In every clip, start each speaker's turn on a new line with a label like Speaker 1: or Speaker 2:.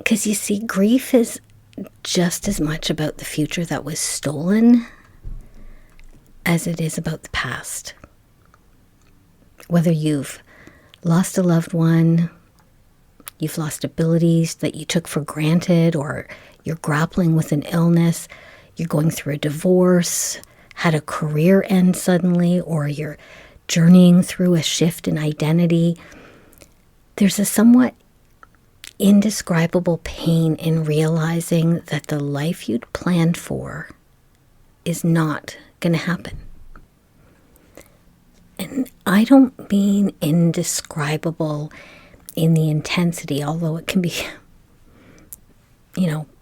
Speaker 1: Because you see, grief is just as much about the future that was stolen as it is about the past. Whether you've lost a loved one, you've lost abilities that you took for granted, or you're grappling with an illness, you're going through a divorce, had a career end suddenly, or you're journeying through a shift in identity, there's a somewhat indescribable pain in realizing that the life you'd planned for is not going to happen. And I don't mean indescribable in the intensity, although it can be,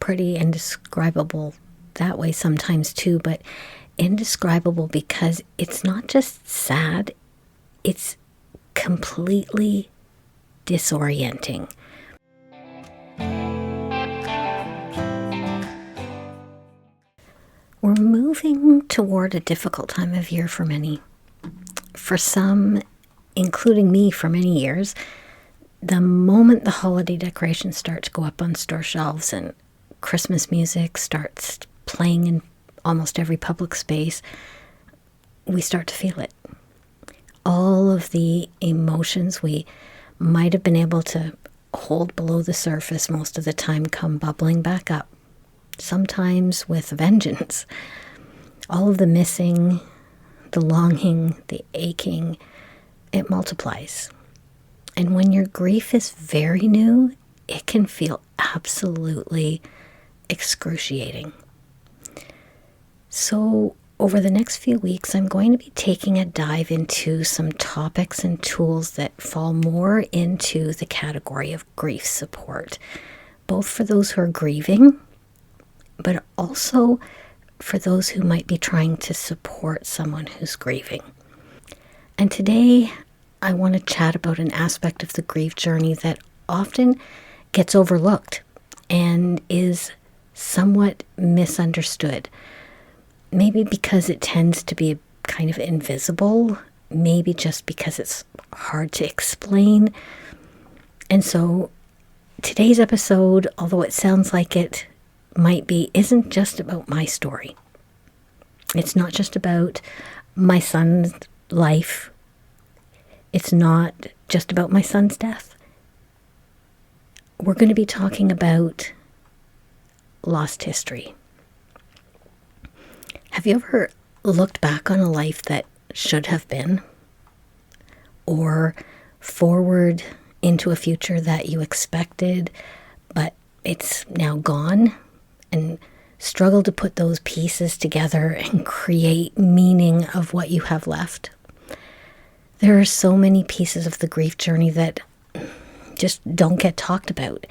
Speaker 1: pretty indescribable that way sometimes too, but indescribable because it's not just sad, it's completely disorienting. We're moving toward a difficult time of year for many. For some, including me for many years, the moment the holiday decorations start to go up on store shelves and Christmas music starts playing in almost every public space, we start to feel it. All of the emotions we might have been able to hold below the surface most of the time come bubbling back up, sometimes with vengeance. All of the missing, the longing, the aching, it multiplies. And when your grief is very new, it can feel absolutely excruciating. So over the next few weeks, I'm going to be taking a dive into some topics and tools that fall more into the category of grief support, both for those who are grieving, but also for those who might be trying to support someone who's grieving. And today, I want to chat about an aspect of the grief journey that often gets overlooked and is somewhat misunderstood. Maybe because it tends to be kind of invisible, maybe just because it's hard to explain. And so today's episode, although it sounds like it might be, isn't just about my story. It's not just about my son's life. It's not just about my son's death. We're going to be talking about lost history. Have you ever looked back on a life that should have been, or forward into a future that you expected, but it's now gone, and struggle to put those pieces together and create meaning of what you have left? There are so many pieces of the grief journey that just don't get talked about.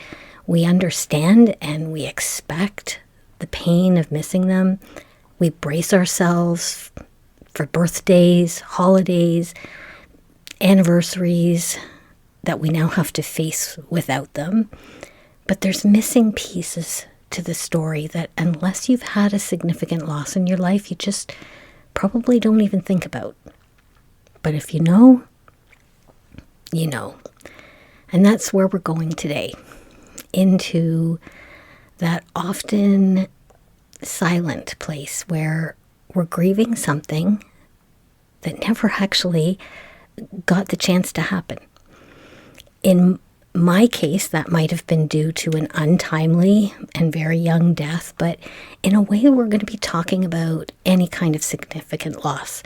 Speaker 1: We understand and we expect the pain of missing them. We brace ourselves for birthdays, holidays, anniversaries that we now have to face without them. But there's missing pieces to the story that, unless you've had a significant loss in your life, you just probably don't even think about. But if you know, you know. And that's where we're going today, into that often silent place where we're grieving something that never actually got the chance to happen. In my case, that might have been due to an untimely and very young death, but in a way, we're going to be talking about any kind of significant loss,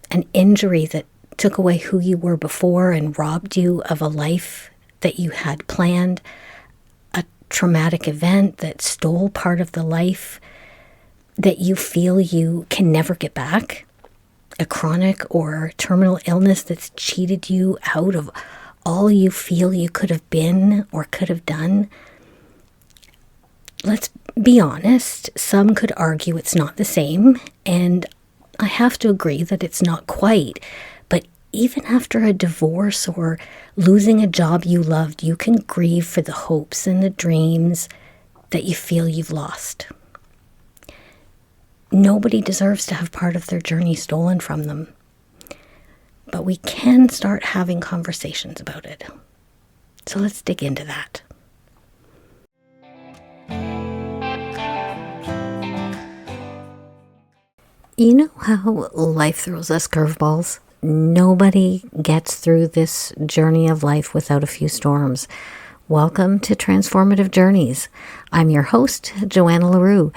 Speaker 1: an injury that took away who you were before and robbed you of a life that you had planned, a traumatic event that stole part of the life that you feel you can never get back, a chronic or terminal illness that's cheated you out of all you feel you could have been or could have done. Let's be honest, some could argue it's not the same, and I have to agree that it's not quite. But even after a divorce or losing a job you loved, you can grieve for the hopes and the dreams that you feel you've lost. Nobody deserves to have part of their journey stolen from them. But we can start having conversations about it. So let's dig into that. You know how life throws us curveballs? Nobody gets through this journey of life without a few storms. Welcome to Transformative Journeys. I'm your host, Johanna LaRue.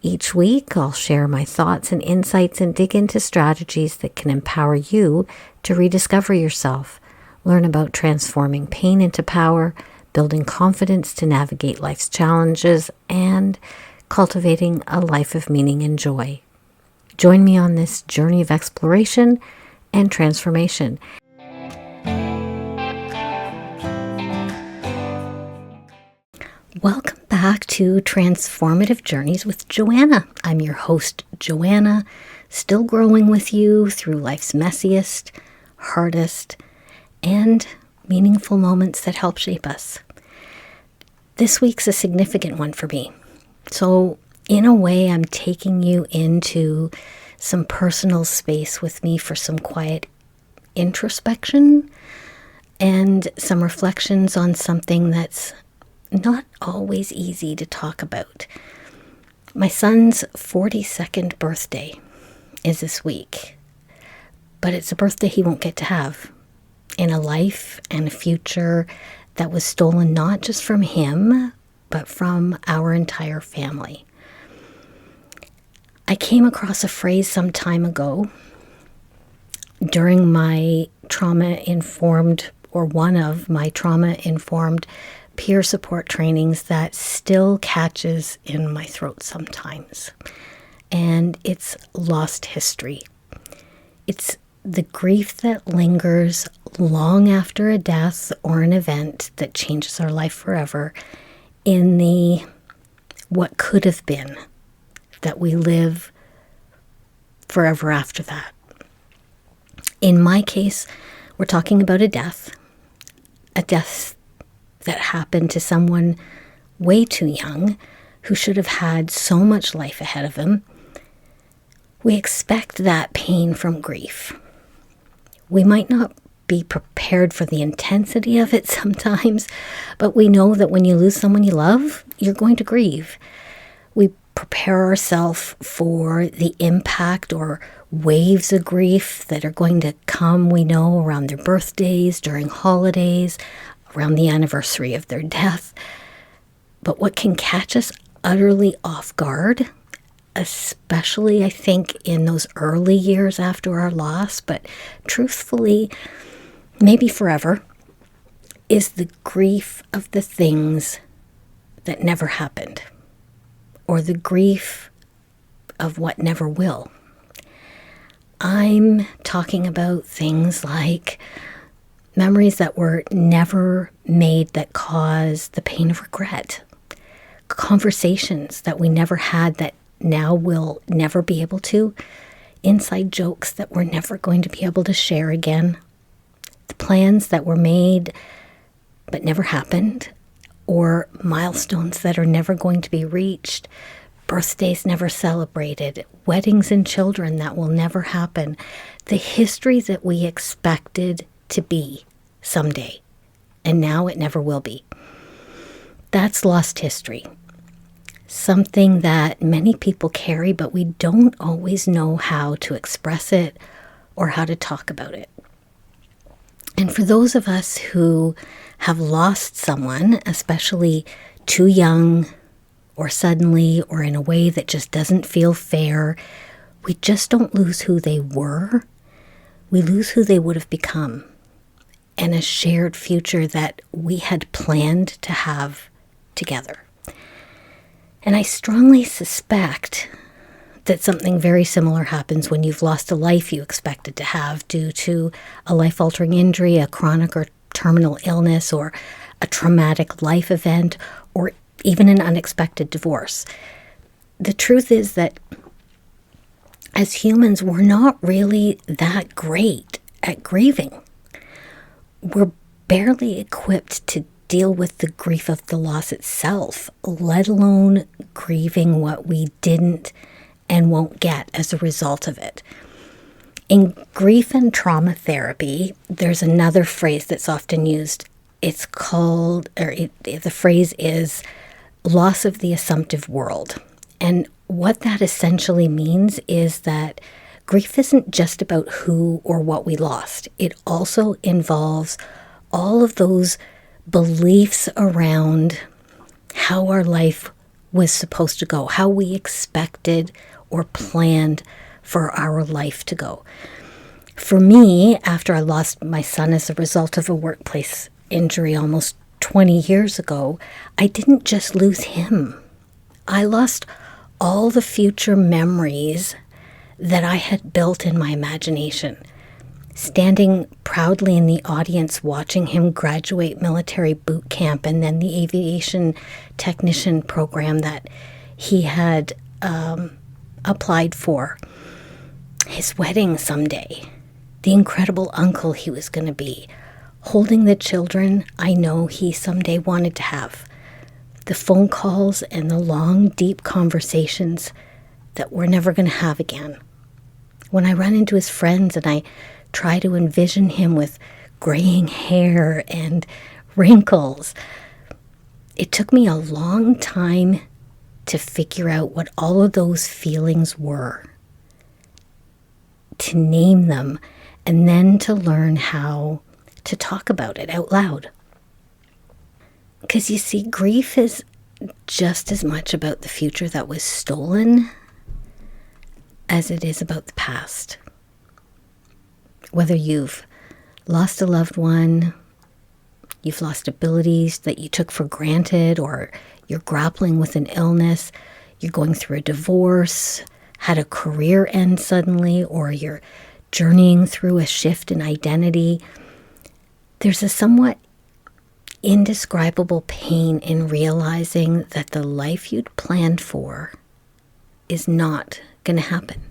Speaker 1: Each week, I'll share my thoughts and insights and dig into strategies that can empower you to rediscover yourself, learn about transforming pain into power, building confidence to navigate life's challenges, and cultivating a life of meaning and joy. Join me on this journey of exploration and transformation. Welcome back to Transformative Journeys with Johanna. I'm your host, Johanna, still growing with you through life's messiest, hardest, and meaningful moments that help shape us. This week's a significant one for me. So, in a way, I'm taking you into some personal space with me for some quiet introspection and some reflections on something that's not always easy to talk about. My son's 42nd birthday is this week, but it's a birthday he won't get to have in a life and a future that was stolen not just from him, but from our entire family. I came across a phrase some time ago during my trauma-informed, or one of my trauma-informed peer support trainings that still catches in my throat sometimes. And it's lost history. It's the grief that lingers long after a death or an event that changes our life forever in the what could have been that we live forever after that. In my case, we're talking about a death that happened to someone way too young who should have had so much life ahead of him. We expect that pain from grief. We might not be prepared for the intensity of it sometimes, but we know that when you lose someone you love, you're going to grieve. We prepare ourselves for the impact or waves of grief that are going to come, we know, around their birthdays, during holidays, around the anniversary of their death. But what can catch us utterly off guard, especially I think in those early years after our loss, but truthfully, maybe forever, is the grief of the things that never happened, or the grief of what never will. I'm talking about things like memories that were never made that cause the pain of regret, conversations that we never had that now we'll never be able to, inside jokes that we're never going to be able to share again, the plans that were made but never happened, or milestones that are never going to be reached, birthdays never celebrated, weddings and children that will never happen, the history that we expected to be someday, and now it never will be. That's lost history. Something that many people carry, but we don't always know how to express it or how to talk about it. And for those of us who have lost someone, especially too young or suddenly or in a way that just doesn't feel fair, we just don't lose who they were. We lose who they would have become and a shared future that we had planned to have together. And I strongly suspect that something very similar happens when you've lost a life you expected to have due to a life-altering injury, a chronic or terminal illness, or a traumatic life event, or even an unexpected divorce. The truth is that as humans, we're not really that great at grieving. We're barely equipped to deal with the grief of the loss itself, let alone grieving what we didn't and won't get as a result of it. In grief and trauma therapy, there's another phrase that's often used. It's called, the phrase is loss of the assumptive world. And what that essentially means is that grief isn't just about who or what we lost. It also involves all of those beliefs around how our life was supposed to go, how we expected or planned for our life to go. For me, after I lost my son as a result of a workplace injury almost 20 years ago, I didn't just lose him. I lost all the future memories that I had built in my imagination. Standing proudly in the audience watching him graduate military boot camp and then the aviation technician program that he had applied for. His wedding someday. The incredible uncle he was going to be. Holding the children I know he someday wanted to have. The phone calls and the long, deep conversations that we're never going to have again. When I run into his friends and I try to envision him with graying hair and wrinkles, it took me a long time to figure out what all of those feelings were, to name them, and then to learn how to talk about it out loud. Because you see, grief is just as much about the future that was stolen as it is about the past. Whether you've lost a loved one, you've lost abilities that you took for granted, or you're grappling with an illness, you're going through a divorce, had a career end suddenly, or you're journeying through a shift in identity, there's a somewhat indescribable pain in realizing that the life you'd planned for is not going to happen.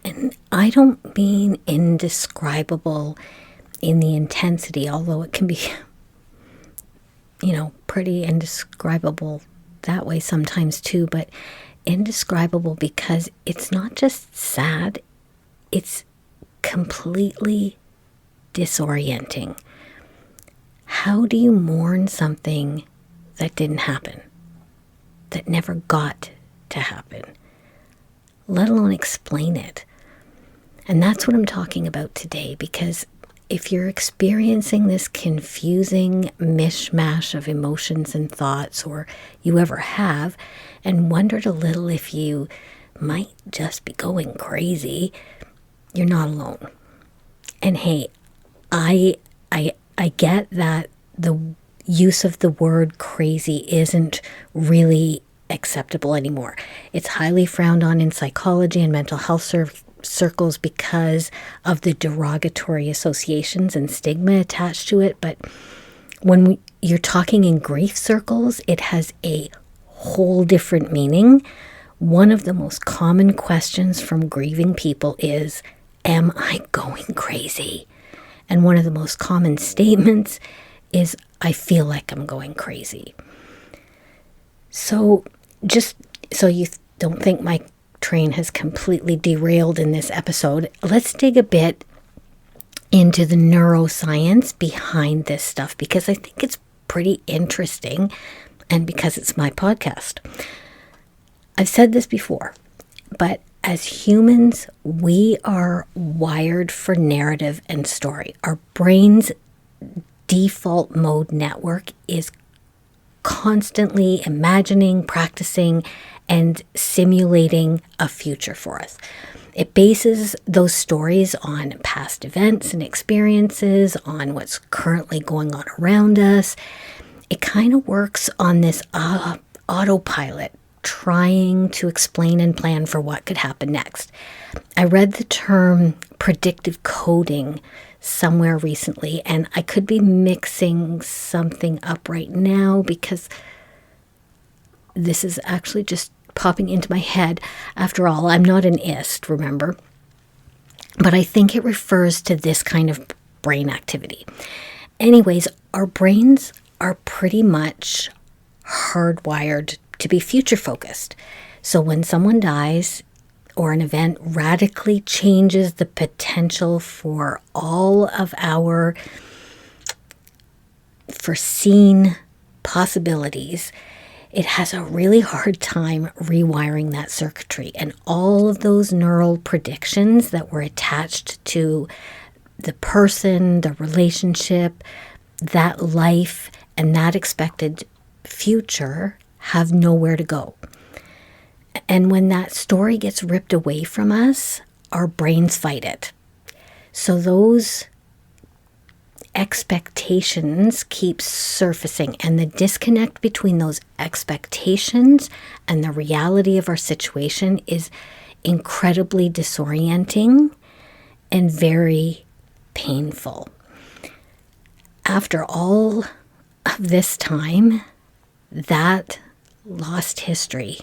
Speaker 1: And I don't mean indescribable in the intensity, although it can be, pretty indescribable that way sometimes too, but indescribable because it's not just sad, it's completely disorienting. How do you mourn something that didn't happen, that never got to happen, let alone explain it? And that's what I'm talking about today, because if you're experiencing this confusing mishmash of emotions and thoughts, or you ever have, and wondered a little if you might just be going crazy, you're not alone. And hey, I get that the use of the word crazy isn't really acceptable anymore. It's highly frowned on in psychology and mental health circles because of the derogatory associations and stigma attached to it. But when you're talking in grief circles, it has a whole different meaning. One of the most common questions from grieving people is, am I going crazy? And one of the most common statements is, I feel like I'm going crazy. So just so you don't think my train has completely derailed in this episode, let's dig a bit into the neuroscience behind this stuff, because I think it's pretty interesting, and because it's my podcast. I've said this before, but as humans, we are wired for narrative and story. Our brain's default mode network is constantly imagining, practicing, and simulating a future for us. It bases those stories on past events and experiences, on what's currently going on around us. It kind of works on this autopilot, trying to explain and plan for what could happen next. I read the term predictive coding somewhere recently, and I could be mixing something up right now because this is actually just popping into my head. After all, I'm not an ist, remember? But I think it refers to this kind of brain activity. Anyways, our brains are pretty much hardwired to be future focused. So when someone dies or an event radically changes the potential for all of our foreseen possibilities, it has a really hard time rewiring that circuitry, and all of those neural predictions that were attached to the person, the relationship, that life, and that expected future have nowhere to go. And when that story gets ripped away from us, our brains fight it. So those expectations keep surfacing, and the disconnect between those expectations and the reality of our situation is incredibly disorienting and very painful. After all of this time, that lost history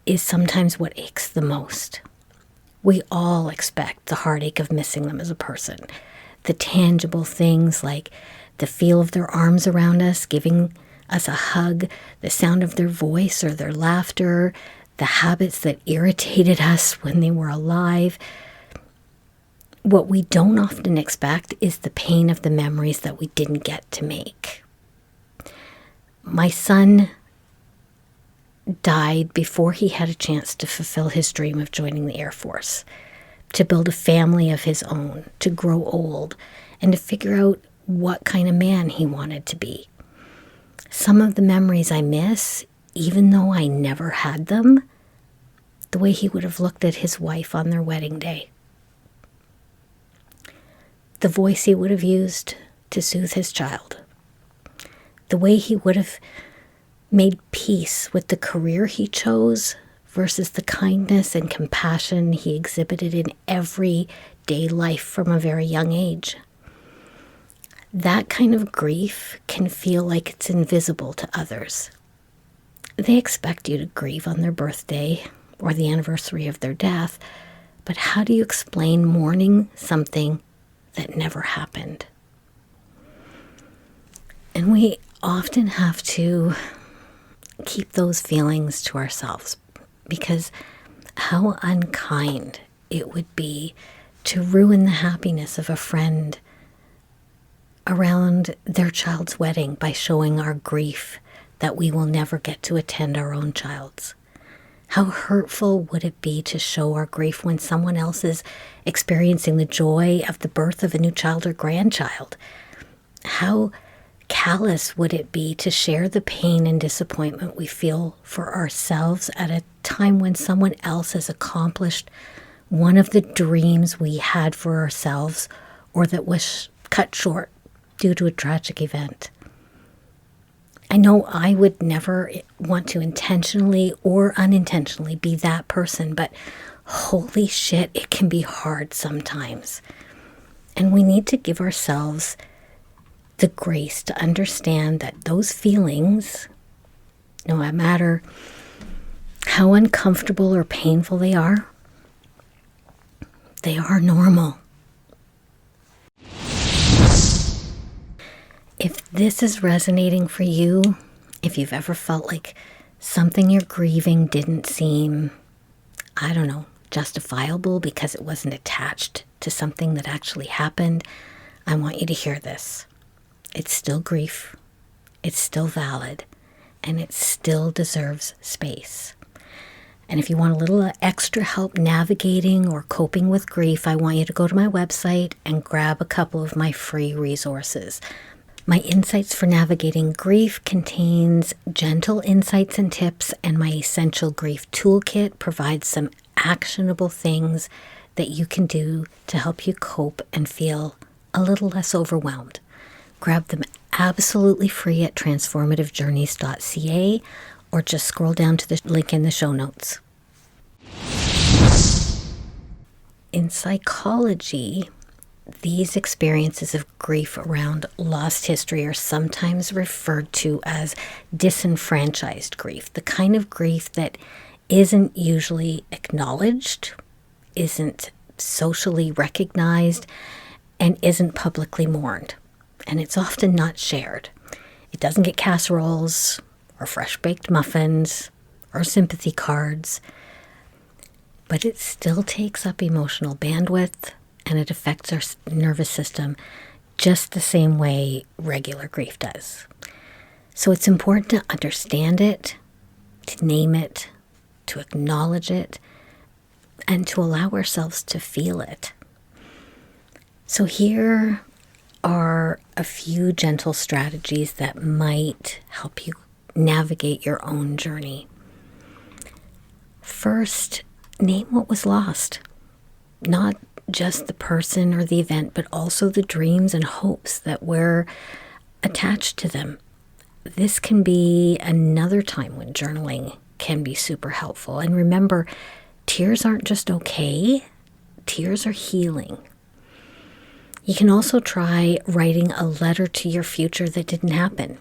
Speaker 1: is sometimes what aches the most. We all expect the heartache of missing them as a person. The tangible things like the feel of their arms around us, giving us a hug, the sound of their voice or their laughter, the habits that irritated us when they were alive. What we don't often expect is the pain of the memories that we didn't get to make. My son died before he had a chance to fulfill his dream of joining the Air Force, to build a family of his own, to grow old, and to figure out what kind of man he wanted to be. Some of the memories I miss, even though I never had them, the way he would have looked at his wife on their wedding day, the voice he would have used to soothe his child, the way he would have made peace with the career he chose versus the kindness and compassion he exhibited in everyday life from a very young age. That kind of grief can feel like it's invisible to others. They expect you to grieve on their birthday or the anniversary of their death, but how do you explain mourning something that never happened? And we often have to keep those feelings to ourselves, because how unkind it would be to ruin the happiness of a friend around their child's wedding by showing our grief that we will never get to attend our own child's. How hurtful would it be to show our grief when someone else is experiencing the joy of the birth of a new child or grandchild? How callous would it be to share the pain and disappointment we feel for ourselves at a time when someone else has accomplished one of the dreams we had for ourselves, or that was cut short due to a tragic event? I know I would never want to intentionally or unintentionally be that person, but holy shit, it can be hard sometimes. And we need to give ourselves the grace to understand that those feelings, no matter how uncomfortable or painful they are normal. If this is resonating for you, if you've ever felt like something you're grieving didn't seem, justifiable because it wasn't attached to something that actually happened, I want you to hear this. It's still grief, it's still valid, and it still deserves space. And if you want a little extra help navigating or coping with grief, I want you to go to my website and grab a couple of my free resources. My Insights for Navigating Grief contains gentle insights and tips, and my Essential Grief Toolkit provides some actionable things that you can do to help you cope and feel a little less overwhelmed. Grab them absolutely free at transformativejourneys.ca, or just scroll down to the link in the show notes. In psychology, these experiences of grief around lost history are sometimes referred to as disenfranchised grief, the kind of grief that isn't usually acknowledged, isn't socially recognized, and isn't publicly mourned. And it's often not shared. It doesn't get casseroles or fresh-baked muffins or sympathy cards, but it still takes up emotional bandwidth, and it affects our nervous system just the same way regular grief does. So it's important to understand it, to name it, to acknowledge it, and to allow ourselves to feel it. So here are a few gentle strategies that might help you navigate your own journey. First, name what was lost. Not just the person or the event, but also the dreams and hopes that were attached to them. This can be another time when journaling can be super helpful. And remember, tears aren't just okay, tears are healing. You can also try writing a letter to your future that didn't happen.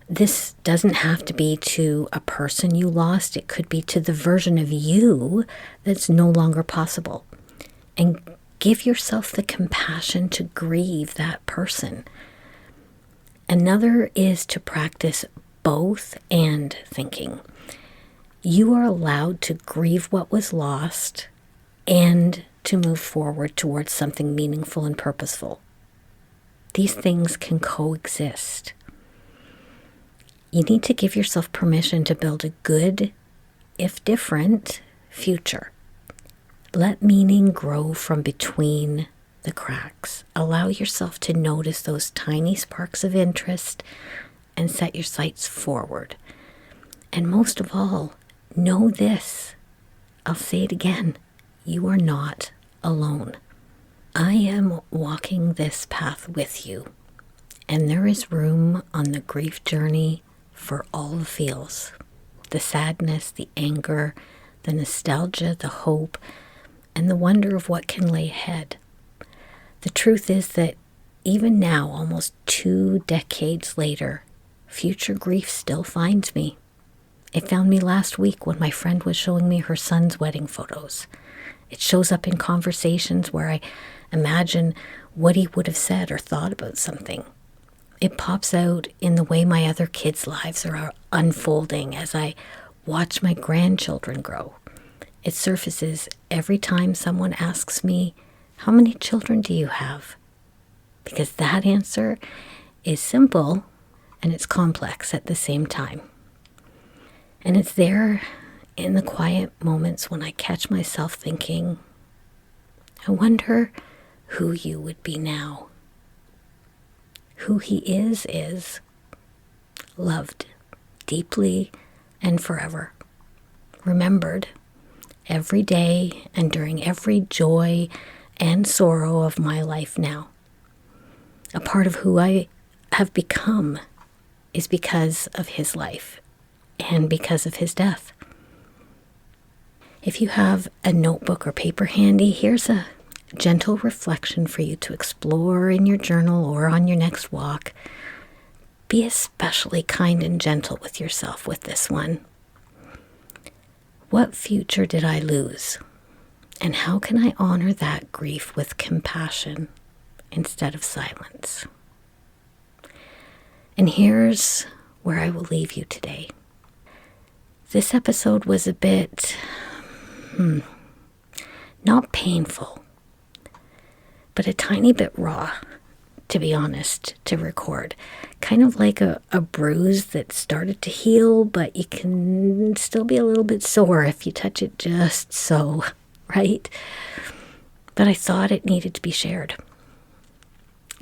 Speaker 1: This doesn't have to be to a person you lost. It could be to the version of you that's no longer possible. And give yourself the compassion to grieve that person. Another is to practice both and thinking. You are allowed to grieve what was lost and to move forward towards something meaningful and purposeful. These things can coexist. You need to give yourself permission to build a good, if different, future. Let meaning grow from between the cracks. Allow yourself to notice those tiny sparks of interest and set your sights forward. And most of all, know this. I'll say it again. You are not alone. I am walking this path with you, and there is room on the grief journey for all the feels. The sadness, the anger, the nostalgia, the hope, and the wonder of what can lay ahead. The truth is that even now, almost 2 decades later, future grief still finds me. It found me last week when my friend was showing me her son's wedding photos. It shows up in conversations where I imagine what he would have said or thought about something. It pops out in the way my other kids' lives are unfolding as I watch my grandchildren grow. It surfaces every time someone asks me, "How many children do you have?" Because that answer is simple and it's complex at the same time. And it's there in the quiet moments when I catch myself thinking, I wonder who you would be now. Who he is loved deeply and forever. Remembered every day and during every joy and sorrow of my life now. A part of who I have become is because of his life and because of his death. If you have a notebook or paper handy, here's a gentle reflection for you to explore in your journal or on your next walk. Be especially kind and gentle with yourself with this one. What future did I lose? And how can I honor that grief with compassion instead of silence? And here's where I will leave you today. This episode was a bit not painful, but a tiny bit raw, to be honest, to record. Kind of like a bruise that started to heal, but you can still be a little bit sore if you touch it just so, right? But I thought it needed to be shared.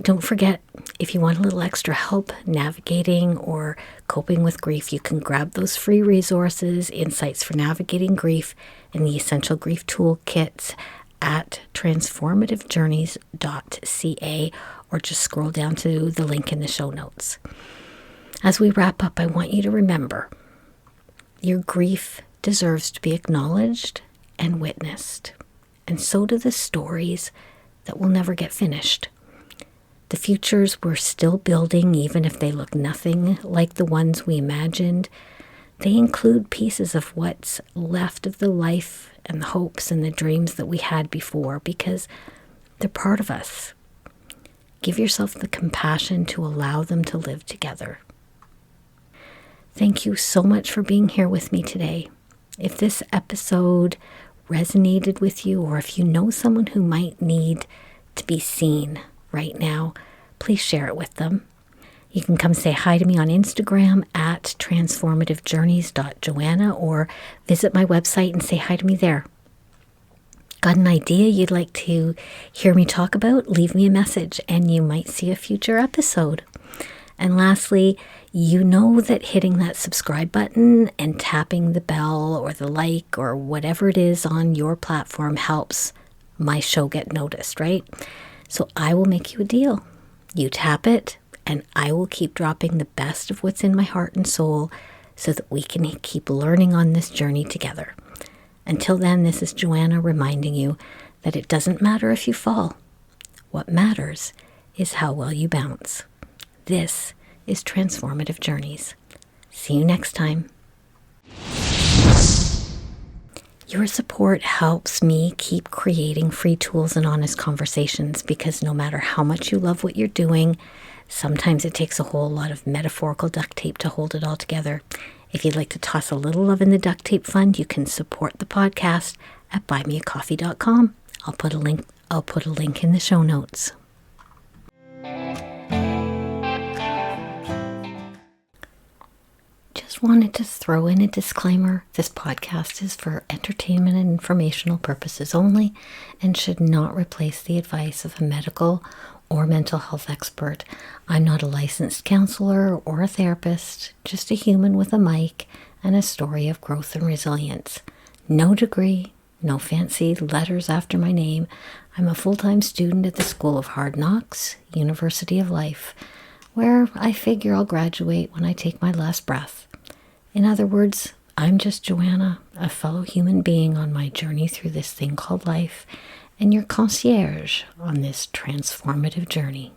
Speaker 1: Don't forget, if you want a little extra help navigating or coping with grief, you can grab those free resources, Insights for Navigating Grief, and the Essential Grief Toolkits at transformativejourneys.ca, or just scroll down to the link in the show notes. As we wrap up, I want you to remember, your grief deserves to be acknowledged and witnessed, and so do the stories that will never get finished. The futures we're still building, even if they look nothing like the ones we imagined, they include pieces of what's left of the life and the hopes and the dreams that we had before, because they're part of us. Give yourself the compassion to allow them to live together. Thank you so much for being here with me today. If this episode resonated with you, or if you know someone who might need to be seen right now, please share it with them. You can come say hi to me on Instagram at transformativejourneys.joanna or visit my website and say hi to me there. Got an idea you'd like to hear me talk about? Leave me a message and you might see a future episode. And lastly, you know that hitting that subscribe button and tapping the bell or the like or whatever it is on your platform helps my show get noticed, right? So I will make you a deal. You tap it and I will keep dropping the best of what's in my heart and soul so that we can keep learning on this journey together. Until then, this is Johanna reminding you that it doesn't matter if you fall. What matters is how well you bounce. This is Transformative Journeys. See you next time. Your support helps me keep creating free tools and honest conversations because no matter how much you love what you're doing, sometimes it takes a whole lot of metaphorical duct tape to hold it all together. If you'd like to toss a little love in the duct tape fund, you can support the podcast at buymeacoffee.com. I'll put a link in the show notes. Just wanted to throw in a disclaimer. This podcast is for entertainment and informational purposes only and should not replace the advice of a medical or mental health expert. I'm not a licensed counselor or a therapist, just a human with a mic and a story of growth and resilience. No degree, no fancy letters after my name. I'm a full-time student at the School of Hard Knocks, University of Life, where I figure I'll graduate when I take my last breath. In other words, I'm just Johanna, a fellow human being on my journey through this thing called life, and your concierge on this transformative journey.